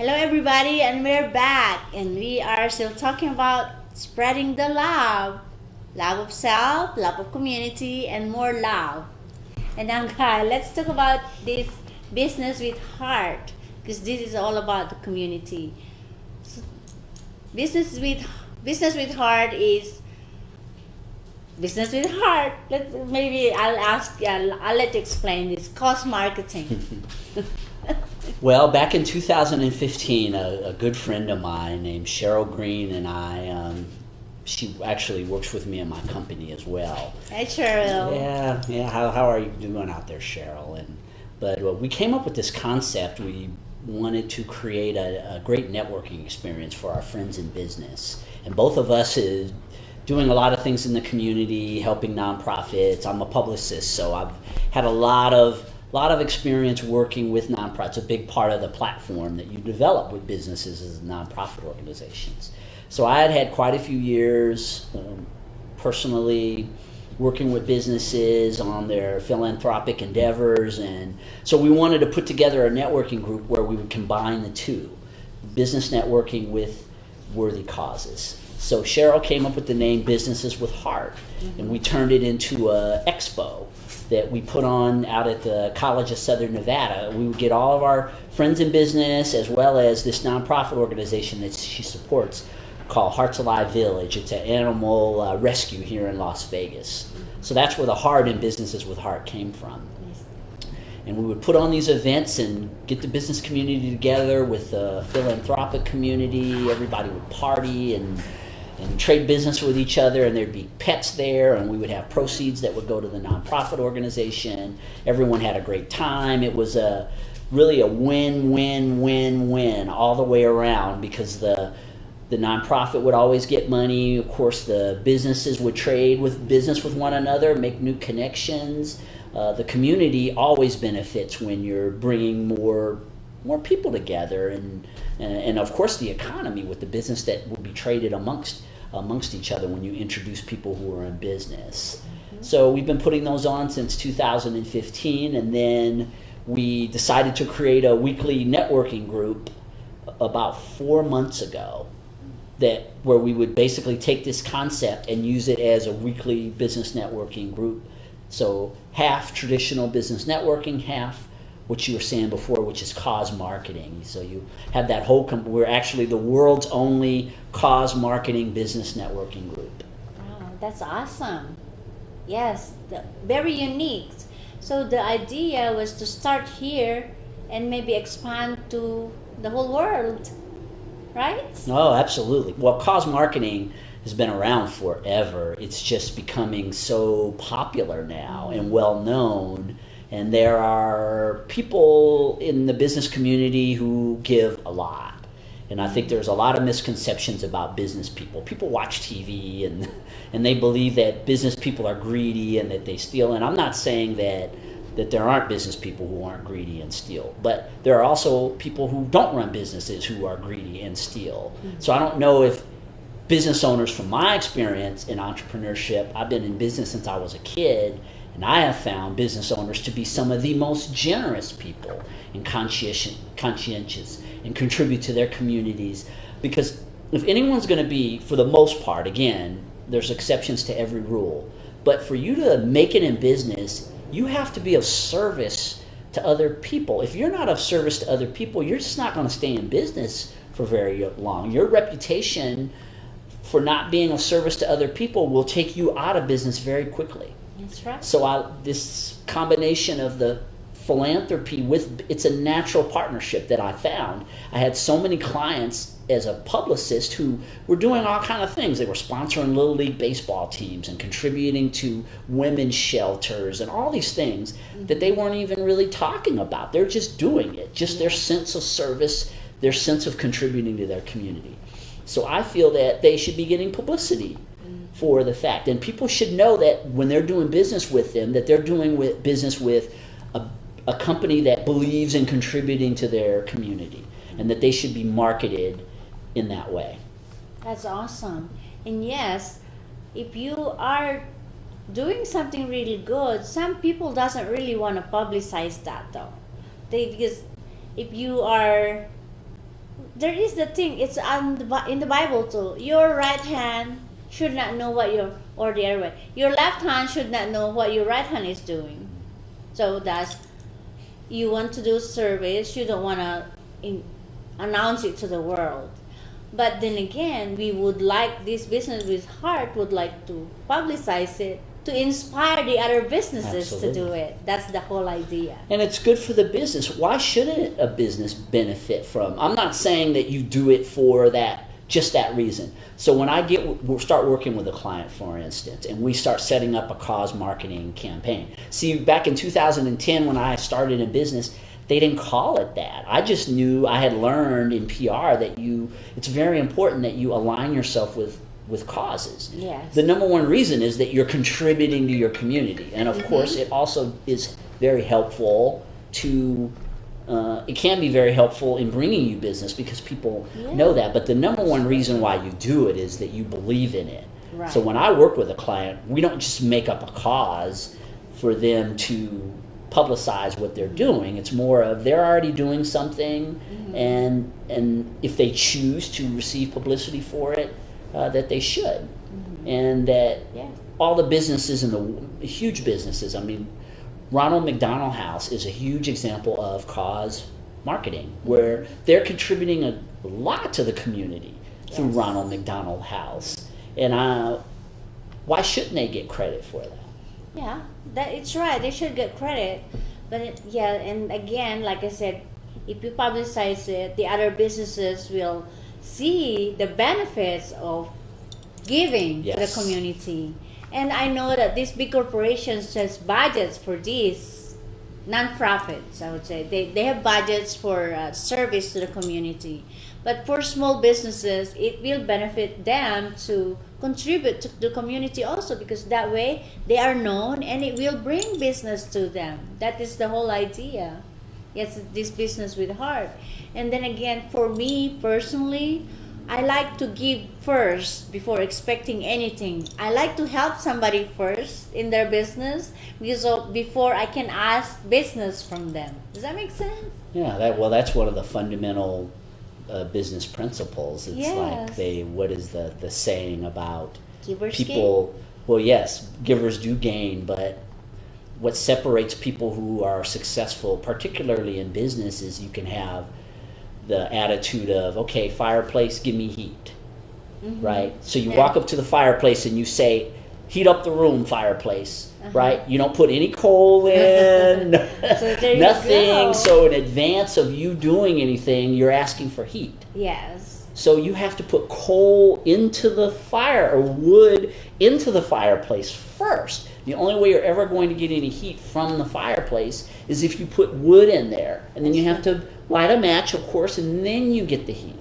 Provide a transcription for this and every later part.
Hello, everybody, and we're back, and we are still talking about spreading the love of self, love of community, and more love. And now, guys, let's talk about this business with heart, because this is all about the community. So, business with business with heart is business with heart. Maybe I'll ask. I'll let you explain this. Cost marketing. Well, back in 2015, a good friend of mine named Cheryl Green and she actually works with me in my company as well. Hi, Cheryl. Yeah. How are you doing out there, Cheryl? But we came up with this concept. We wanted to create a great networking experience for our friends in business, and both of us is doing a lot of things in the community, helping nonprofits. I'm a publicist, so I've had a lot of experience working with nonprofits. A big part of the platform that you develop with businesses is nonprofit organizations. So I had quite a few years personally working with businesses on their philanthropic endeavors, and so we wanted to put together a networking group where we would combine the two, business networking with worthy causes. So Cheryl came up with the name Businesses with Heart, and we turned it into an expo that we put on out at the College of Southern Nevada. We would get all of our friends in business, as well as this nonprofit organization that she supports called Hearts Alive Village. It's an animal rescue here in Las Vegas. So that's where the heart in Businesses with Heart came from. And we would put on these events and get the business community together with the philanthropic community. Everybody would party and trade business with each other, and there'd be pets there, and we would have proceeds that would go to the nonprofit organization. Everyone had a great time. It was really a win-win-win-win all the way around, because the nonprofit would always get money. Of course, the businesses would trade with business with one another, make new connections. The community always benefits when you're bringing more people together, and of course the economy with the business that will be traded amongst each other when you introduce people who are in business. So we've been putting those on since 2015, and then we decided to create a weekly networking group about 4 months ago, where we would basically take this concept and use it as a weekly business networking group. So half traditional business networking, half what you were saying before, which is cause marketing. So you have that whole, we're actually the world's only cause marketing business networking group. Wow, that's awesome. Yes, very unique. So the idea was to start here and maybe expand to the whole world, right? Oh, absolutely. Well, cause marketing has been around forever. It's just becoming so popular now and well known. And there are people in the business community who give a lot. And I think there's a lot of misconceptions about business people. People watch TV and they believe that business people are greedy and that they steal. And I'm not saying that there aren't business people who aren't greedy and steal. But there are also people who don't run businesses who are greedy and steal. So I don't know if business owners, from my experience in entrepreneurship, I've been in business since I was a kid, and I have found business owners to be some of the most generous people and conscientious and contribute to their communities. Because if anyone's going to be, for the most part, again, there's exceptions to every rule, but for you to make it in business, you have to be of service to other people. If you're not of service to other people, you're just not going to stay in business for very long. Your reputation for not being of service to other people will take you out of business very quickly. That's right. So this combination of the philanthropy it's a natural partnership that I found. I had so many clients as a publicist who were doing all kind of things. They were sponsoring Little League baseball teams and contributing to women's shelters and all these things that they weren't even really talking about. They're just doing it, just their sense of service, their sense of contributing to their community. So I feel that they should be getting publicity for the fact. And people should know that when they're doing business with them, that they're doing business with a company that believes in contributing to their community, and that they should be marketed in that way. That's awesome. And yes, if you are doing something really good, some people doesn't really want to publicize that though. Because if you are there is the thing. It's in the Bible too. Your right hand should not know what your or the other way. Your left hand should not know what your right hand is doing. So that's you want to do service. You don't want to announce it to the world. But then again, we would like this business with heart would like to publicize it to inspire the other businesses to do Absolutely. it. That's the whole idea. And it's good for the business. Why shouldn't a business benefit from? I'm not saying that you do it for just that reason. So when we'll start working with a client, for instance, and we start setting up a cause marketing campaign. See, back in 2010 when I started in business, they didn't call it that. I just knew I had learned in PR that it's very important that you align yourself with causes. Yes. The number one reason is that you're contributing to your community. And of course, it also is very helpful it can be very helpful in bringing you business because people know that. But the number one reason why you do it is that you believe in it. Right. So when I work with a client, we don't just make up a cause for them to publicize what they're doing. It's more of they're already doing something, and if they choose to receive publicity for it, that they should, and that all the businesses and the huge businesses. I mean, Ronald McDonald House is a huge example of cause marketing, where they're contributing a lot to the community through Ronald McDonald House, and why shouldn't they get credit for that? Yeah, it's right. They should get credit, but and again, like I said, if you publicize it, the other businesses will see the benefits of giving to the Yes. community. And I know that these big corporations has budgets for these non-profits. I would say they have budgets for service to the community, but for small businesses, it will benefit them to contribute to the community also, because that way they are known and it will bring business to them. That is the whole idea. Yes, this business with heart. And then again, for me personally, I like to give first before expecting anything. I like to help somebody first in their business before I can ask business from them. Does that make sense? Yeah, that's one of the fundamental business principles. It's like what is the saying about Givers people? Well, yes, givers do gain, but what separates people who are successful, particularly in business, is you can have the attitude of, okay, fireplace, give me heat, right? So you walk up to the fireplace and you say, heat up the room, fireplace, right? You don't put any coal in, So there you nothing. go. So in advance of you doing anything, you're asking for heat. Yes. So you have to put coal into the fire or wood into the fireplace first. The only way you're ever going to get any heat from the fireplace is if you put wood in there. And then you have to light a match, of course, and then you get the heat.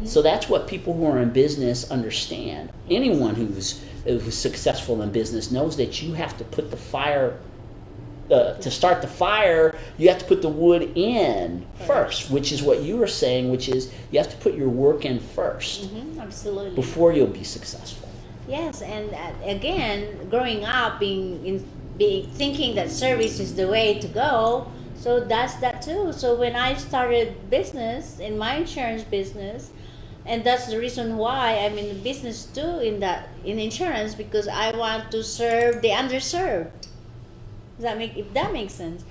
So that's what people who are in business understand. Anyone who's successful in business knows that you have to put the fire, to start the fire, you have to put the wood in first, which is what you were saying, which is you have to put your work in first Absolutely. before you'll be successful. Yes, and again, growing up, being thinking that service is the way to go, so that's that too. So when I started business in my insurance business, and that's the reason why I'm in the business too in insurance, because I want to serve the underserved. If that makes sense?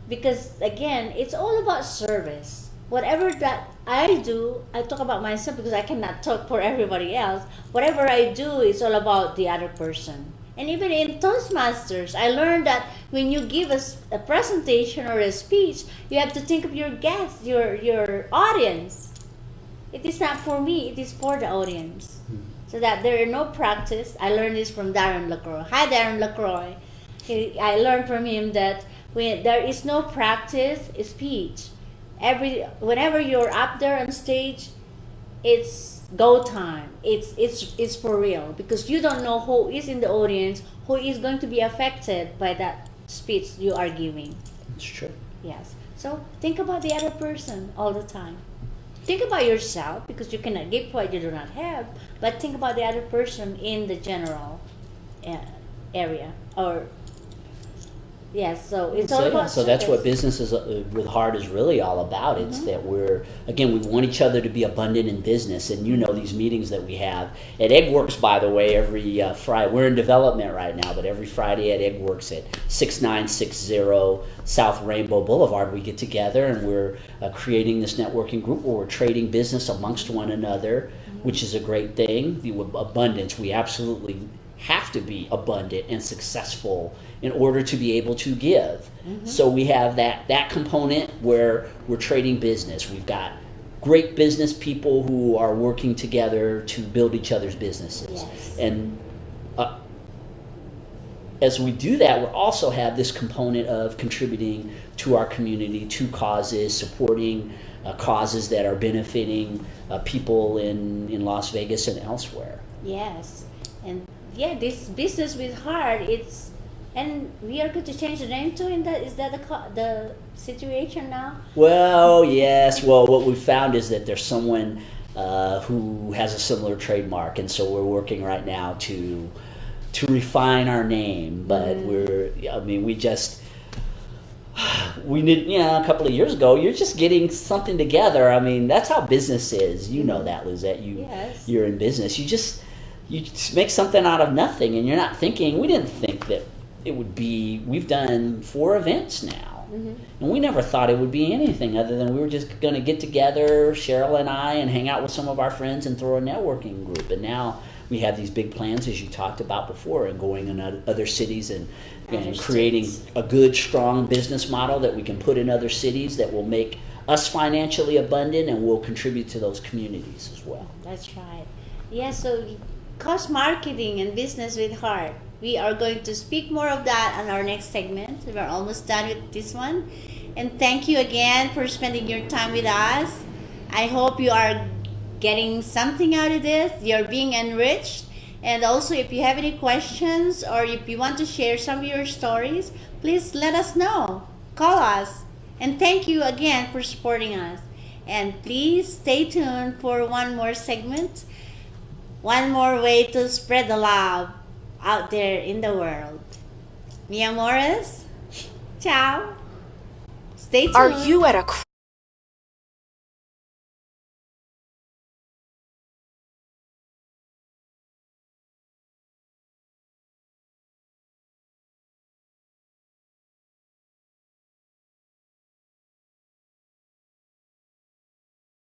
Because again, it's all about service. Whatever that I do, I talk about myself because I cannot talk for everybody else. Whatever I do is all about the other person. And even in Toastmasters, I learned that when you give a presentation or a speech, you have to think of your guests, your audience. It is not for me, it is for the audience. So that there are no practice. I learned this from Darren LaCroix. Hi, Darren LaCroix. I learned from him that when there is no practice speech, whenever you're up there on stage, it's go time. It's for real, because you don't know who is in the audience, who is going to be affected by that speech you are giving. It's true. Yes. So think about the other person all the time. Think about yourself, because you cannot give what you do not have, but think about the other person in the general area or Yes, so it's all about So that's what service. business is with heart is really all about. It's that we want each other to be abundant in business, and these meetings that we have at EggWorks, by the way, every Friday. We're in development right now, but every Friday at EggWorks at 6960 South Rainbow Boulevard, we get together and we're creating this networking group where we're trading business amongst one another, which is a great thing. The abundance, we absolutely have to be abundant and successful in order to be able to give. So we have that component where we're trading business. We've got great business people who are working together to build each other's businesses. Yes. And as we do that, we also have this component of contributing to our community, to causes, supporting causes that are benefiting people in Las Vegas and elsewhere. Yes, and yeah, this business with heart. And we are going to change the name too. Is that the situation now? Well, yes. Well, what we found is that there's someone who has a similar trademark, and so we're working right now to refine our name. But we need, a couple of years ago, you're just getting something together. I mean, that's how business is. You know that, Lizette. Yes. You're in business. You just make something out of nothing, and you're not thinking. We didn't think that it would be. We've done 4 events now, and we never thought it would be anything other than we were just going to get together, Cheryl and I, and hang out with some of our friends and throw a networking group. And now we have these big plans, as you talked about before, and going in other cities and creating a good, strong business model that we can put in other cities that will make us financially abundant and will contribute to those communities as well. That's right. Yeah, so cost marketing and business with heart. We are going to speak more of that on our next segment. We're almost done with this one. And thank you again for spending your time with us. I hope you are getting something out of this. You're being enriched. And also, if you have any questions or if you want to share some of your stories, please let us know. Call us. And thank you again for supporting us. And please stay tuned for one more segment. One more way to spread the love out there in the world. Mi amores, ciao. Stay tuned. Are you at a